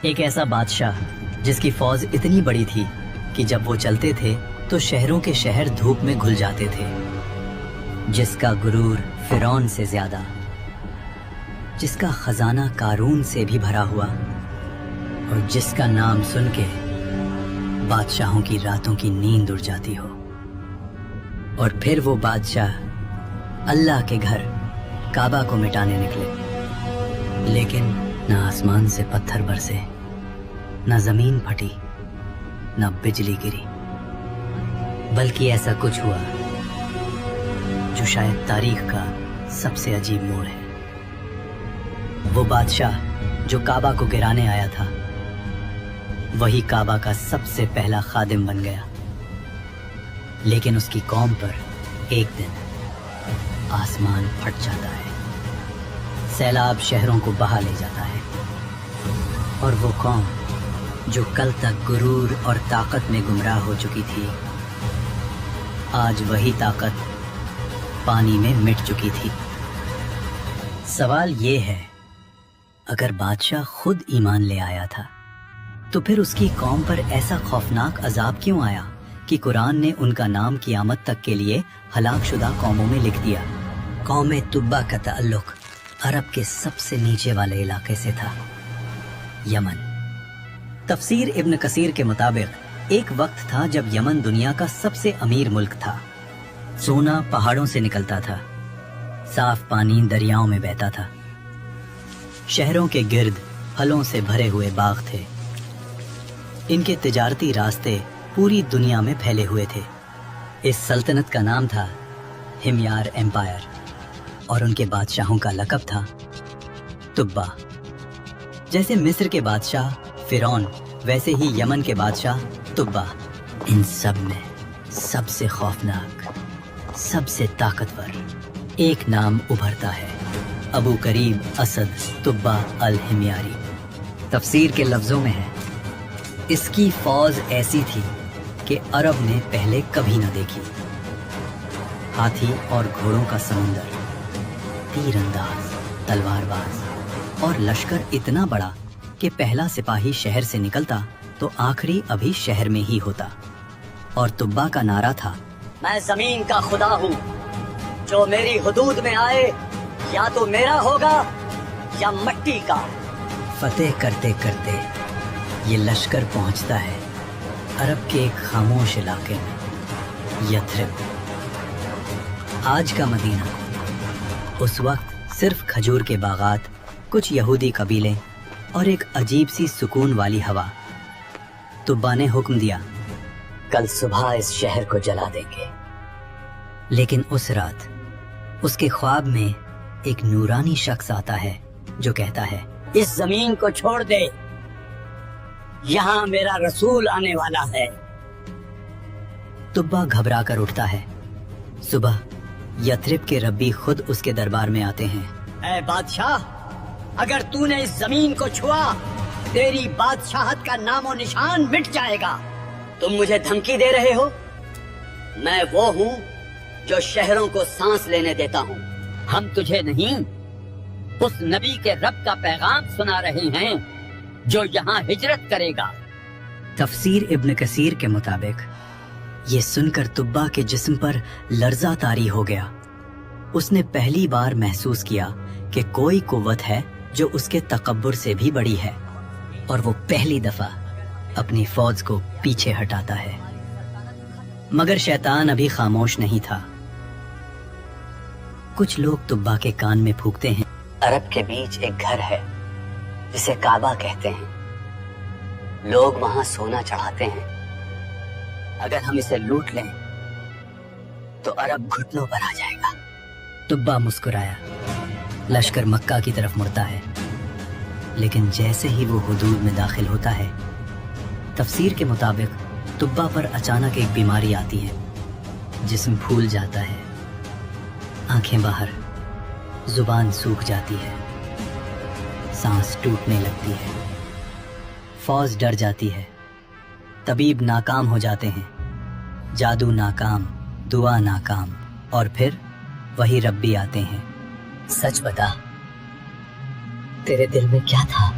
ایک ایسا بادشاہ جس کی فوج اتنی بڑی تھی کہ جب وہ چلتے تھے تو شہروں کے شہر دھوپ میں گھل جاتے تھے، جس کا غرور فرعون سے زیادہ، جس کا خزانہ قارون سے بھی بھرا ہوا، اور جس کا نام سن کے بادشاہوں کی راتوں کی نیند اڑ جاتی ہو۔ اور پھر وہ بادشاہ اللہ کے گھر کعبہ کو مٹانے نکلے، لیکن نہ آسمان سے پتھر برسے، نہ زمین پھٹی، نہ بجلی گری، بلکہ ایسا کچھ ہوا جو شاید تاریخ کا سب سے عجیب موڑ ہے۔ وہ بادشاہ جو کعبہ کو گرانے آیا تھا، وہی کعبہ کا سب سے پہلا خادم بن گیا، لیکن اس کی قوم پر ایک دن آسمان پھٹ جاتا ہے، سیلاب شہروں کو بہا لے جاتا ہے، اور وہ قوم جو کل تک غرور اور طاقت میں گمراہ ہو چکی تھی، آج وہی طاقت پانی میں مٹ چکی تھی۔ سوال یہ ہے، اگر بادشاہ خود ایمان لے آیا تھا تو پھر اس کی قوم پر ایسا خوفناک عذاب کیوں آیا کہ قرآن نے ان کا نام قیامت تک کے لیے ہلاک شدہ قوموں میں لکھ دیا؟ قوم تبا کا تعلق عرب کے سب سے نیچے والے علاقے سے تھا، یمن۔ تفسیر ابن کثیر کے مطابق ایک وقت تھا جب یمن دنیا کا سب سے امیر ملک تھا، سونا پہاڑوں سے نکلتا تھا، صاف پانی دریاؤں میں بہتا تھا، شہروں کے گرد پھلوں سے بھرے ہوئے باغ تھے، ان کے تجارتی راستے پوری دنیا میں پھیلے ہوئے تھے۔ اس سلطنت کا نام تھا ہمیار ایمپائر، اور ان کے بادشاہوں کا لقب تھا تبا۔ جیسے مصر کے بادشاہ فرعون، ویسے ہی یمن کے بادشاہ تبا۔ ان سب میں سب سے خوفناک، سب سے طاقتور ایک نام ابھرتا ہے، ابو کریب اسد تبا الہمیاری۔ تفسیر کے لفظوں میں ہے، اس کی فوج ایسی تھی کہ عرب نے پہلے کبھی نہ دیکھی، ہاتھی اور گھوڑوں کا سمندر، تیر انداز، تلوار باز، اور لشکر اتنا بڑا کہ پہلا سپاہی شہر سے نکلتا تو آخری ابھی شہر میں ہی ہوتا۔ اور تبا کا نعرہ تھا، میں زمین کا خدا ہوں، جو میری حدود میں آئے یا تو میرا ہوگا یا مٹی کا۔ فتح کرتے کرتے یہ لشکر پہنچتا ہے عرب کے ایک خاموش علاقے میں، یثرب۔ آج کا مدینہ اس وقت صرف کھجور کے باغات، کچھ یہودی قبیلے اور ایک عجیب سی سکون والی ہوا۔ تبا نے حکم دیا، کل صبح اس شہر کو جلا دیں گے۔ لیکن اس رات اس کے خواب میں ایک نورانی شخص آتا ہے جو کہتا ہے، اس زمین کو چھوڑ دے، یہاں میرا رسول آنے والا ہے۔ تبا گھبرا کر اٹھتا ہے۔ صبح یثرب کے ربی خود اس کے دربار میں آتے ہیں۔ اے بادشاہ، اگر تو نے اس زمین کو چھوا، تیری بادشاہت کا نام و نشان مٹ جائے گا۔ تم مجھے دھمکی دے رہے ہو؟ میں وہ ہوں جو شہروں کو سانس لینے دیتا ہوں۔ ہم تجھے نہیں، اس نبی کے رب کا پیغام سنا رہے ہیں جو یہاں ہجرت کرے گا۔ تفسیر ابن کثیر کے مطابق یہ سن کر تبا کے جسم پر لرزہ طاری ہو گیا۔ اس نے پہلی بار محسوس کیا کہ کوئی قوت ہے جو اس کے تکبر سے بھی بڑی ہے، اور وہ پہلی دفعہ اپنی فوج کو پیچھے ہٹاتا ہے۔ مگر شیطان ابھی خاموش نہیں تھا۔ کچھ لوگ تبا کے کان میں پھونکتے ہیں، عرب کے بیچ ایک گھر ہے جسے کعبہ کہتے ہیں، لوگ وہاں سونا چڑھاتے ہیں، اگر ہم اسے لوٹ لیں تو عرب گھٹنوں پر آ جائے گا۔ تبا مسکرایا۔ لشکر مکہ کی طرف مڑتا ہے، لیکن جیسے ہی وہ حدود میں داخل ہوتا ہے، تفسیر کے مطابق تبا پر اچانک ایک بیماری آتی ہے، جسم پھول جاتا ہے، آنکھیں باہر، زبان سوکھ جاتی ہے، سانس ٹوٹنے لگتی ہے، فوج ڈر جاتی ہے، طبیب ناکام ہو جاتے ہیں، جادو ناکام، دعا ناکام، اور پھر وہی ربی آتے ہیں۔ سچ بتا، تیرے دل میں کیا تھا؟